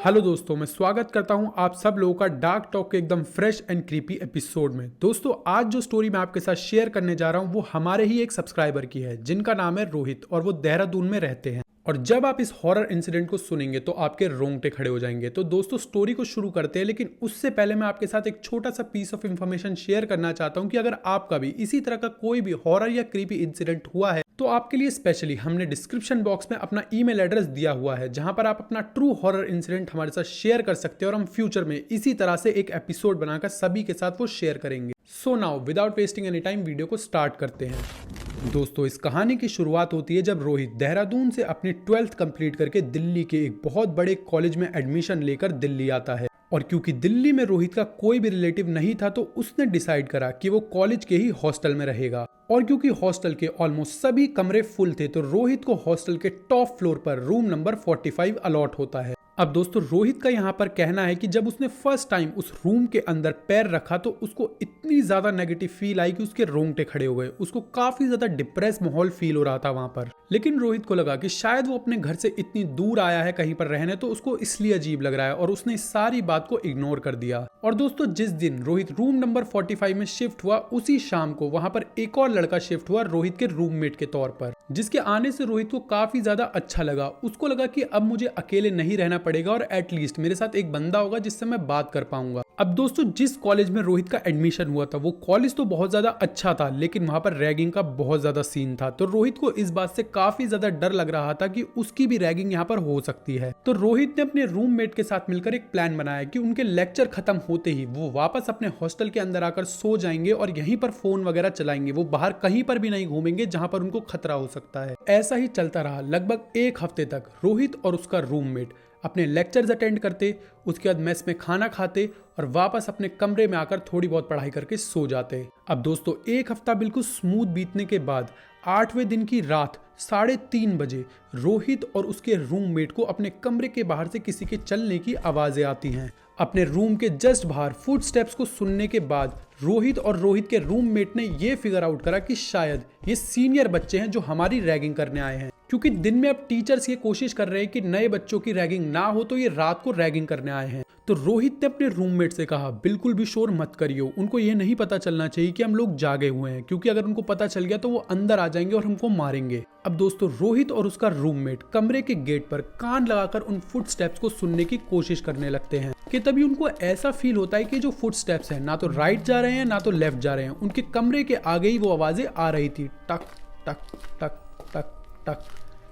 Hello दोस्तों, मैं स्वागत करता हूं आप सब लोगों का डार्क टॉक के एकदम फ्रेश एंड क्रीपी एपिसोड में। दोस्तों, आज जो स्टोरी मैं आपके साथ शेयर करने जा रहा हूं वो हमारे ही एक सब्सक्राइबर की है जिनका नाम है रोहित और वो देहरादून में रहते हैं। और जब आप इस हॉरर इंसिडेंट को सुनेंगे तो आपके रोंगटे खड़े हो जाएंगे। तो दोस्तों, स्टोरी को शुरू करते हैं, लेकिन उससे पहले मैं आपके साथ एक छोटा सा पीस ऑफ इन्फॉर्मेशन शेयर करना चाहता हूं कि अगर आपका भी इसी तरह का कोई भी हॉरर या क्रीपी इंसिडेंट हुआ है तो आपके लिए स्पेशली हमने डिस्क्रिप्शन बॉक्स में अपना ईमेल एड्रेस दिया हुआ है जहां पर आप अपना ट्रू हॉरर इंसिडेंट हमारे साथ शेयर कर सकते हैं और हम फ्यूचर में इसी तरह से एक एपिसोड बनाकर सभी के साथ वो शेयर करेंगे। So now without wasting any time video को स्टार्ट करते हैं। दोस्तों, इस कहानी की शुरुआत होती है जब रोहित देहरादून से अपनी 12th कंप्लीट करके दिल्ली के एक बहुत बड़े कॉलेज में एडमिशन लेकर दिल्ली आता है। और क्योंकि दिल्ली में रोहित का कोई भी रिलेटिव नहीं था तो उसने डिसाइड करा कि वो कॉलेज के ही हॉस्टल में रहेगा। और क्योंकि हॉस्टल के ऑलमोस्ट सभी कमरे फुल थे तो रोहित को हॉस्टल के टॉप फ्लोर पर रूम नंबर 45 अलॉट होता है। अब दोस्तों, रोहित का यहाँ पर कहना है कि जब उसने फर्स्ट टाइम उस रूम के अंदर पैर रखा तो उसको इतनी ज्यादा नेगेटिव फील आई कि उसके रोंगटे खड़े हो गए। उसको काफी ज्यादा डिप्रेस माहौल फील हो रहा था वहां पर। लेकिन रोहित को लगा कि शायद वो अपने घर से इतनी दूर आया है कहीं पर रहने, तो उसको इसलिए अजीब लग रहा है और उसने इस सारी बात को इग्नोर कर दिया। और दोस्तों, जिस दिन रोहित रूम नंबर 45 में शिफ्ट हुआ उसी शाम को वहां पर एक और लड़का शिफ्ट हुआ रोहित के रूममेट के तौर पर, जिसके आने से रोहित को काफी ज्यादा अच्छा लगा। उसको लगा कि अब मुझे अकेले नहीं रहना पड़ेगा और एटलीस्ट मेरे साथ एक बंदा होगा जिससे मैं बात कर पाऊंगा। अब दोस्तों, जिस कॉलेज में रोहित का एडमिशन हुआ था वो कॉलेज तो बहुत ज्यादा अच्छा था, लेकिन वहां पर रैगिंग का बहुत ज्यादा सीन था। तो रोहित को इस बात से काफी ज्यादा डर लग रहा था कि उसकी भी रैगिंग यहाँ पर हो सकती है। तो रोहित ने अपने रूममेट के साथ मिलकर एक प्लान बनाया कि उनके लेक्चर खत्म होते ही वो वापस अपने हॉस्टल के अंदर आकर सो जाएंगे और यहीं पर फोन वगैरह चलाएंगे। वो बाहर कहीं पर भी नहीं घूमेंगे जहां पर उनको खतरा हो सकता है। ऐसा ही चलता रहा लगभग एक हफ्ते तक। रोहित और उसका रूममेट अपने लेक्चर्स अटेंड करते, उसके बाद मेस में खाना खाते और वापस अपने कमरे में आकर थोड़ी बहुत पढ़ाई करके सो जाते। अब दोस्तों, एक हफ्ता बिल्कुल स्मूथ बीतने के बाद 8वें दिन की रात 3:30 बजे रोहित और उसके रूममेट को अपने कमरे के बाहर से किसी के चलने की आवाजें आती हैं। अपने रूम के जस्ट बाहर फुटस्टेप्स को सुनने के बाद रोहित और रोहित के रूममेट ने ये फिगर आउट करा कि शायद ये सीनियर बच्चे हैं जो हमारी रैगिंग करने आए हैं। क्योंकि दिन में अब टीचर्स ये कोशिश कर रहे हैं कि नए बच्चों की रैगिंग ना हो, तो ये रात को रैगिंग करने आए हैं। तो रोहित ने अपने रूममेट से कहा, बिल्कुल भी शोर मत करियो, उनको ये नहीं पता चलना चाहिए कि हम लोग जागे हुए हैं, क्योंकि अगर उनको पता चल गया तो वो अंदर आ जाएंगे और हमको मारेंगे। अब दोस्तों, रोहित और उसका रूममेट कमरे के गेट पर कान लगाकर उन फुटस्टेप्स को सुनने की कोशिश करने लगते हैं कि तभी उनको ऐसा फील होता है कि जो फुटस्टेप्स हैं ना तो राइट जा रहे हैं ना तो लेफ्ट जा रहे हैं। उनके कमरे के आगे ही वो आवाजें आ रही थी, टक टक टक टक टक,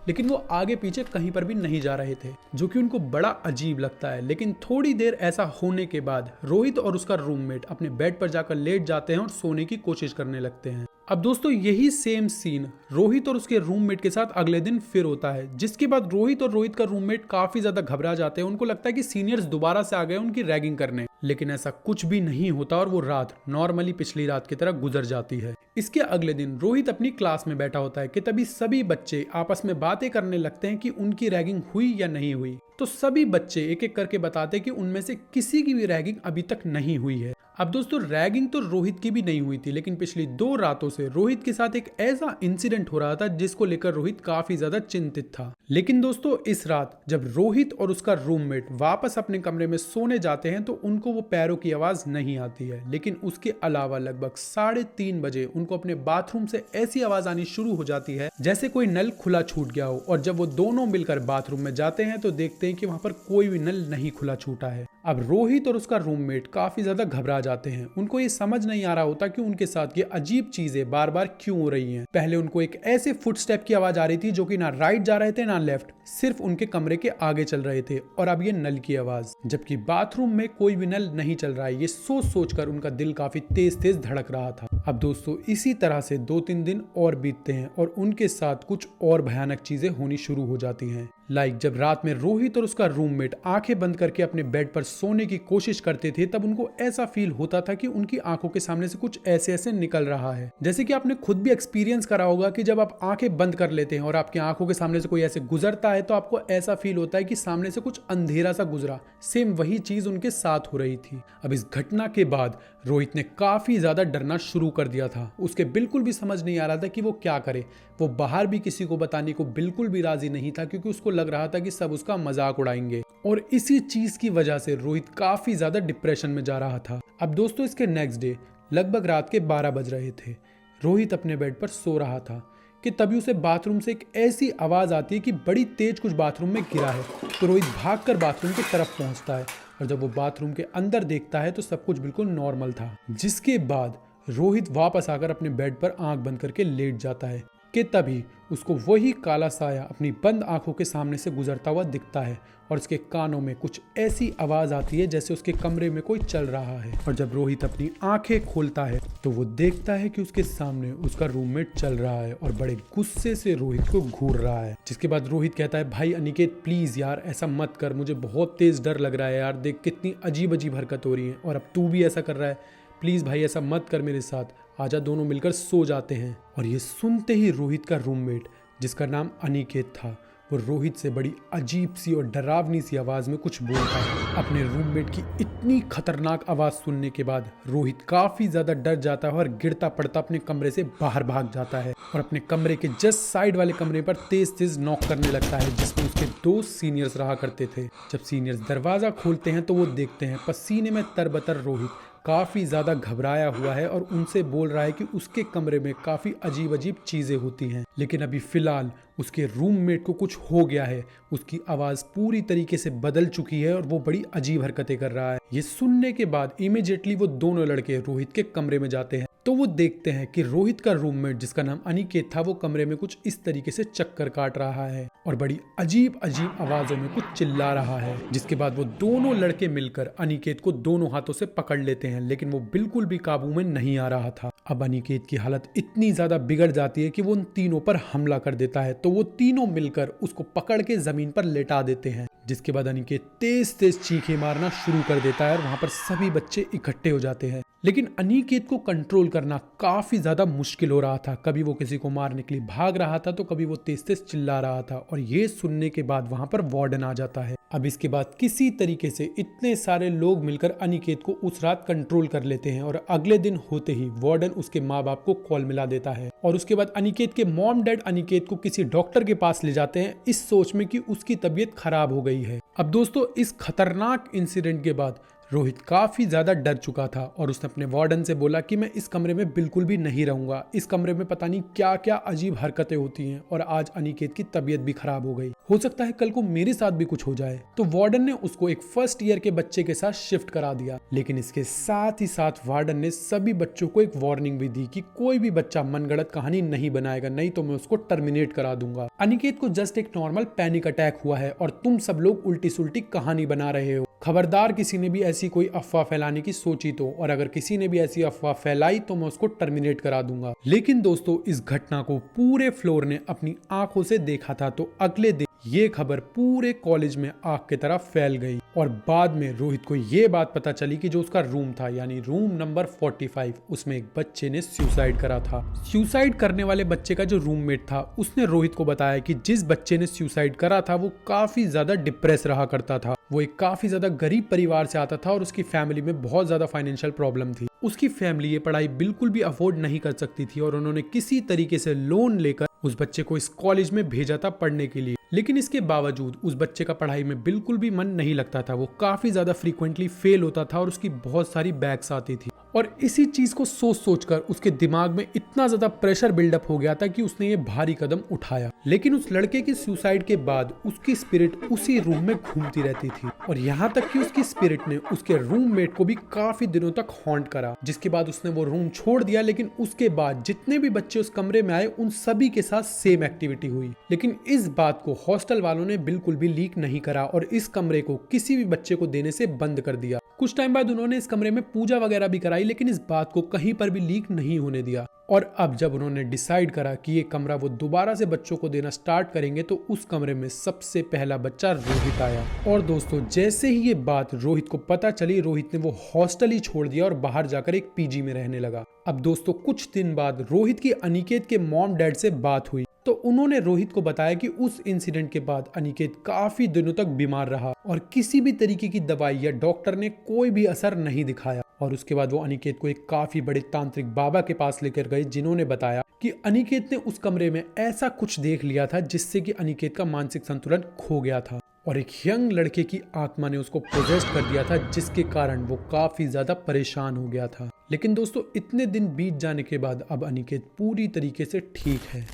लेकिन वो आगे पीछे कहीं पर भी नहीं जा रहे थे, जो कि उनको बड़ा अजीब लगता है। लेकिन थोड़ी देर ऐसा होने के बाद रोहित और उसका रूममेट अपने बेड पर जाकर लेट जाते हैं और सोने की कोशिश करने लगते हैं। अब दोस्तों, यही सेम सीन रोहित और उसके रूममेट के साथ अगले दिन फिर होता है, जिसके बाद रोहित और रोहित का रूममेट काफी ज्यादा घबरा जाते हैं। उनको लगता है कि सीनियर्स दोबारा से आ गए उनकी रैगिंग करने, लेकिन ऐसा कुछ भी नहीं होता और वो रात नॉर्मली पिछली रात की तरह गुजर जाती है। इसके अगले दिन रोहित अपनी क्लास में बैठा होता है कि तभी सभी बच्चे आपस में बातें करने लगते हैं कि उनकी रैगिंग हुई या नहीं हुई। तो सभी बच्चे एक एक करके बताते हैं कि उनमें से किसी की भी रैगिंग अभी तक नहीं हुई है। अब दोस्तों, रैगिंग तो रोहित की भी नहीं हुई थी, लेकिन पिछली 2 रातों से रोहित के साथ एक ऐसा इंसिडेंट हो रहा था जिसको लेकर रोहित काफी ज्यादा चिंतित था। लेकिन दोस्तों, इस रात जब रोहित और उसका रूममेट वापस अपने कमरे में सोने जाते हैं तो उनको वो पैरों की आवाज नहीं आती है। लेकिन उसके अलावा लगभग 3:30 बजे उनको अपने बाथरूम से ऐसी आवाज आनी शुरू हो जाती है जैसे कोई नल खुला छूट गया हो। और जब वो दोनों मिलकर बाथरूम में जाते हैं तो देखते हैं कि वहां पर कोई भी नल नहीं खुला छूटा है। अब रोहित और उसका रूममेट काफी ज्यादा घबरा जाते हैं। उनको ये समझ नहीं आ रहा होता कि उनके साथ ये अजीब चीजें बार बार क्यों हो रही हैं। पहले उनको एक ऐसे फुटस्टेप की आवाज आ रही थी जो कि ना राइट जा रहे थे ना लेफ्ट, सिर्फ उनके कमरे के आगे चल रहे थे, और अब ये नल की आवाज, जबकि बाथरूम में कोई भी नल नहीं चल रहा है। ये सोच सोचकर उनका दिल काफी तेज तेज धड़क रहा था। अब दोस्तों, इसी तरह से 2-3 दिन और बीतते हैं और उनके साथ कुछ और भयानक चीजें होनी शुरू हो जाती हैं। जब रात में रोहित और उसका रूममेट आंखें बंद करके अपने बेड पर सोने की कोशिश करते थे तब उनको ऐसा फील होता था कि उनकी आंखों के सामने से कुछ ऐसे ऐसे निकल रहा है। जैसे कि आपने खुद भी एक्सपीरियंस करा होगा कि जब आप आंखें बंद कर लेते हैं और आपकी आंखों के सामने से कोई ऐसे गुजरता है तो आपको ऐसा फील होता है कि सामने से कुछ अंधेरा सा गुजरा। सेम वही चीज उनके साथ हो रही थी। अब इस घटना के बाद रोहित ने काफी ज्यादा डरना शुरू कर दिया था। उसके बिल्कुल भी समझ नहीं आ रहा था कि वो क्या करे। वो बाहर भी किसी को बताने को बिल्कुल भी राजी नहीं था, क्योंकि उसको लग रहा था कि सब उसका मजाक उड़ाएंगे और इसी चीज की वजह से रोहित काफी ज्यादा डिप्रेशन में जा रहा था। अब दोस्तों इसके नेक्स्ट डे लगभग रात के 12 बज रहे थे। रोहित अपने बेड पर सो रहा था कि तभी उसे बाथरूम से एक ऐसी आवाज आती है कि बड़ी तेज कुछ बाथरूम में गिरा है। तो रोहित भागकर बाथरूम की तरफ पहुंचता है और जब वो बाथरूम के अंदर देखता है तो सब कुछ बिल्कुल नॉर्मल था। जिसके बाद रोहित वापस आकर अपने बेड पर आंख बंद करके लेट जाता है कि तभी उसको वही काला साया अपनी बंद आंखों के सामने से गुजरता हुआ दिखता है और उसके कानों में कुछ ऐसी आवाज आती है जैसे उसके कमरे में कोई चल रहा है। और जब रोहित अपनी आंखें खोलता है तो वो देखता है कि उसके सामने उसका रूममेट चल रहा है और बड़े गुस्से से रोहित को घूर रहा है। जिसके बाद रोहित कहता है, भाई अनिकेत प्लीज यार ऐसा मत कर, मुझे बहुत तेज डर लग रहा है यार, देख कितनी अजीब अजीब हरकत हो रही है और अब तू भी ऐसा कर रहा है, प्लीज भाई ऐसा मत कर मेरे साथ, आजा दोनों मिलकर सो जाते हैं। और ये सुनते ही रोहित का रूममेट जिसका नाम अनिकेत था वो रोहित से बड़ी अजीब सी और डरावनी सी आवाज में कुछ बोलता है। अपने रूममेट की इतनी खतरनाक आवाज सुनने के बाद रोहित काफी ज्यादा डर जाता है और गिरता पड़ता अपने कमरे से बाहर भाग जाता है और अपने कमरे के जस्ट साइड वाले कमरे पर तेज तेज नॉक करने लगता है जिसमें उसके 2 सीनियर्स रहा करते थे। जब सीनियर्स दरवाजा खोलते हैं तो वो देखते हैं पसीने में तरबतर रोहित काफ़ी ज़्यादा घबराया हुआ है और उनसे बोल रहा है कि उसके कमरे में काफ़ी अजीब अजीब चीज़ें होती हैं, लेकिन अभी फ़िलहाल उसके रूममेट को कुछ हो गया है, उसकी आवाज़ पूरी तरीके से बदल चुकी है और वो बड़ी अजीब हरकतें कर रहा है। ये सुनने के बाद इमीडिएटली वो दोनों लड़के रोहित के कमरे में जाते हैं तो वो देखते हैं कि रोहित का रूममेट जिसका नाम अनिकेत था वो कमरे में कुछ इस तरीके से चक्कर काट रहा है और बड़ी अजीब अजीब आवाजों में कुछ चिल्ला रहा है। जिसके बाद वो दोनों लड़के मिलकर अनिकेत को दोनों हाथों से पकड़ लेते हैं लेकिन वो बिल्कुल भी काबू में नहीं आ रहा था। अब अनिकेत की हालत इतनी ज्यादा बिगड़ जाती है कि वो उन तीनों पर हमला कर देता है तो वो तीनों मिलकर उसको पकड़ के जमीन पर लेटा देते हैं। जिसके बाद अनिकेत तेज तेज चीखें मारना शुरू कर देता है और वहां पर सभी बच्चे इकट्ठे हो जाते हैं। लेकिन अनिकेत को कंट्रोल करना काफी ज्यादा मुश्किल हो रहा था, कभी वो किसी को मारने के लिए भाग रहा था तो कभी वो तेज तेज चिल्ला रहा था और ये सुनने के बाद वहां पर वार्डन आ जाता है। अब इसके बाद किसी तरीके से इतने सारे लोग मिलकर अनिकेत को उस रात कंट्रोल कर लेते हैं और अगले दिन होते ही वार्डन उसके माँ बाप को कॉल मिला देता है और उसके बाद अनिकेत के मॉम डैड अनिकेत को किसी डॉक्टर के पास ले जाते हैं इस सोच में कि उसकी तबीयत खराब हो गई है। अब दोस्तों इस खतरनाक इंसिडेंट के बाद रोहित काफी ज्यादा डर चुका था और उसने अपने वार्डन से बोला कि मैं इस कमरे में बिल्कुल भी नहीं रहूंगा, इस कमरे में पता नहीं क्या क्या अजीब हरकतें होती हैं और आज अनिकेत की तबीयत भी खराब हो गई, हो सकता है कल को मेरे साथ भी कुछ हो जाए। तो वार्डन ने उसको एक फर्स्ट ईयर के बच्चे के साथ शिफ्ट करा दिया, लेकिन इसके साथ ही साथ वार्डन ने सभी बच्चों को एक वार्निंग भी दी कि कोई भी बच्चा मनगढ़ंत कहानी नहीं बनाएगा, नहीं तो मैं उसको टर्मिनेट करा दूंगा। अनिकेत को जस्ट एक नॉर्मल पैनिक अटैक हुआ है और तुम सब लोग उल्टी सुल्टी कहानी बना रहे हो, खबरदार किसी ने भी ऐसी कोई अफवाह फैलाने की सोची तो, और अगर किसी ने भी ऐसी अफवाह फैलाई तो मैं उसको टर्मिनेट करा दूंगा। लेकिन दोस्तों इस घटना को पूरे फ्लोर ने अपनी आंखों से देखा था तो अगले दिन ये खबर पूरे कॉलेज में आग की तरह फैल गई और बाद में रोहित को ये बात पता चली कि जो उसका रूम था यानी रूम नंबर 45 उसमें एक बच्चे ने सुसाइड करा था। सुसाइड करने वाले बच्चे का जो रूममेट था उसने रोहित को बताया कि जिस बच्चे ने सुसाइड करा था वो काफी ज्यादा डिप्रेस रहा करता था, वो एक काफी ज्यादा गरीब परिवार से आता था और उसकी फैमिली में बहुत ज्यादा फाइनेंशियल प्रॉब्लम थी। उसकी फैमिली ये पढ़ाई बिल्कुल भी अफोर्ड नहीं कर सकती थी और उन्होंने किसी तरीके से लोन लेकर उस बच्चे को इस कॉलेज में भेजा था पढ़ने के लिए। लेकिन इसके बावजूद उस बच्चे का पढ़ाई में बिल्कुल भी मन नहीं लगता था, वो काफी ज्यादा फ्रीक्वेंटली फेल होता था और उसकी बहुत सारी बैक्स आती थी और इसी चीज को सोच सोचकर उसके दिमाग में इतना ज्यादा प्रेशर बिल्डअप हो गया था कि उसने ये भारी कदम उठाया। लेकिन उस लड़के की सुसाइड के बाद उसकी स्पिरिट उसी रूम में घूमती रहती थी और यहाँ तक कि उसकी स्पिरिट ने उसके रूममेट को भी काफी दिनों तक हॉन्ट करा, जिसके बाद उसने वो रूम छोड़ दिया। लेकिन उसके बाद जितने भी बच्चे उस कमरे में आए उन सभी के साथ सेम एक्टिविटी हुई, लेकिन इस बात को हॉस्टल वालों ने बिल्कुल भी लीक नहीं करा और इस कमरे को किसी भी बच्चे को देने से बंद कर दिया। कुछ टाइम बाद उन्होंने इस कमरे में पूजा वगैरह भी कराई, लेकिन इस बात को कहीं पर भी लीक नहीं होने दिया। और अब जब उन्होंने डिसाइड करा कि ये कमरा वो दोबारा से बच्चों को देना स्टार्ट करेंगे तो उस कमरे में सबसे पहला बच्चा रोहित आया। और दोस्तों जैसे ही ये बात रोहित को पता चली, रोहित ने वो हॉस्टल ही छोड़ दिया और बाहर जाकर एक पीजी में रहने लगा। अब दोस्तों कुछ दिन बाद रोहित की अनिकेत के मॉम डैड से बात हुई तो उन्होंने रोहित को बताया कि उस इंसिडेंट के बाद अनिकेत काफी दिनों तक बीमार रहा और किसी भी तरीके की दवाई या डॉक्टर ने कोई भी असर नहीं दिखाया और उसके बाद वो अनिकेत को एक काफी बड़े तांत्रिक बाबा के पास लेकर गए, जिन्होंने बताया कि अनिकेत ने उस कमरे में ऐसा कुछ देख लिया था जिससे कि अनिकेत का मानसिक संतुलन खो गया था और एक यंग लड़के की आत्मा ने उसको पोजेस्ट कर दिया था, जिसके कारण वो काफी ज्यादा परेशान हो गया था। लेकिन दोस्तों इतने दिन बीत जाने के बाद अब अनिकेत पूरी तरीके से ठीक है।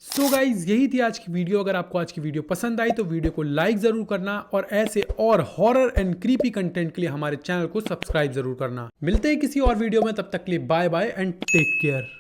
सो गाइज यही थी आज की वीडियो। अगर आपको आज की वीडियो पसंद आई तो वीडियो को लाइक जरूर करना और ऐसे और हॉरर एंड क्रीपी कंटेंट के लिए हमारे चैनल को सब्सक्राइब जरूर करना। मिलते हैं किसी और वीडियो में, तब तक के लिए bye bye and take care.